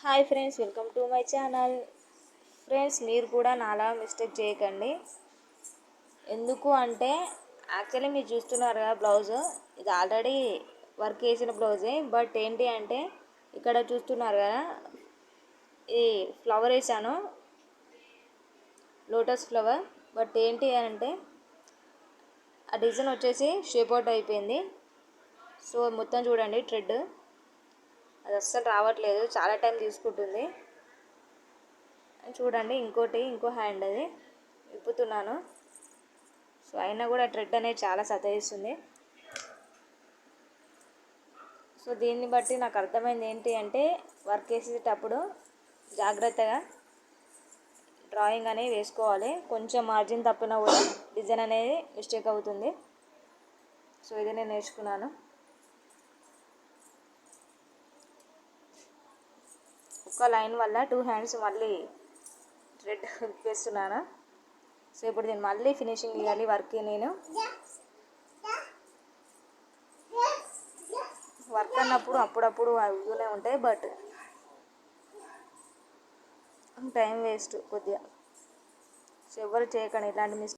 Hi friends, welcome to my channel. Friends, మీరు కూడా నాలా మిస్టేక్ చేయకండి. ఎందుకు అంటే యాక్చువల్లీ మీరు చూస్తున్నారు కదా బ్లౌజ్, ఇది ఆల్రెడీ వర్క్ చేసిన బ్లౌజే. బట్ ఏంటి అంటే ఇక్కడ చూస్తున్నారు కదా, ఈ ఫ్లవర్ వేసాను, లోటస్ ఫ్లవర్. బట్ ఏంటి అంటే ఆ డిజైన్ వచ్చేసి షేప్ అవుట్ అయిపోయింది. సో మొత్తం చూడండి, థ్రెడ్ అది అస్సలు రావట్లేదు, చాలా టైం తీసుకుంటుంది. చూడండి, ఇంకో హ్యాండ్ అది విప్పుతున్నాను. సో అయినా కూడా థ్రెడ్ అనేది చాలా సతాయిస్తుంది. సో దీన్ని బట్టి నాకు అర్థమైంది ఏంటి అంటే వర్క్ వేసేటప్పుడు జాగ్రత్తగా డ్రాయింగ్ అనేది వేసుకోవాలి. కొంచెం మార్జిన్ తప్పినా కూడా డిజైన్ అనేది మిస్టేక్ అవుతుంది. సో ఇది నేను నేర్చుకున్నాను. ఒక లైన్ వల్ల 2 హ్యాండ్స్ మళ్ళీ థ్రెడ్ వేస్తున్నాను. సో ఇప్పుడు నేను మళ్ళీ ఫినిషింగ్ ఇవ్వాలి వర్క్. నేను వర్క్ అన్నప్పుడు అప్పుడప్పుడు అవుతూనే ఉంటాయి, బట్ టైం వేస్ట్ కొద్దిగా. సో ఎవరు చేయకండి ఇలాంటి మిస్టేక్.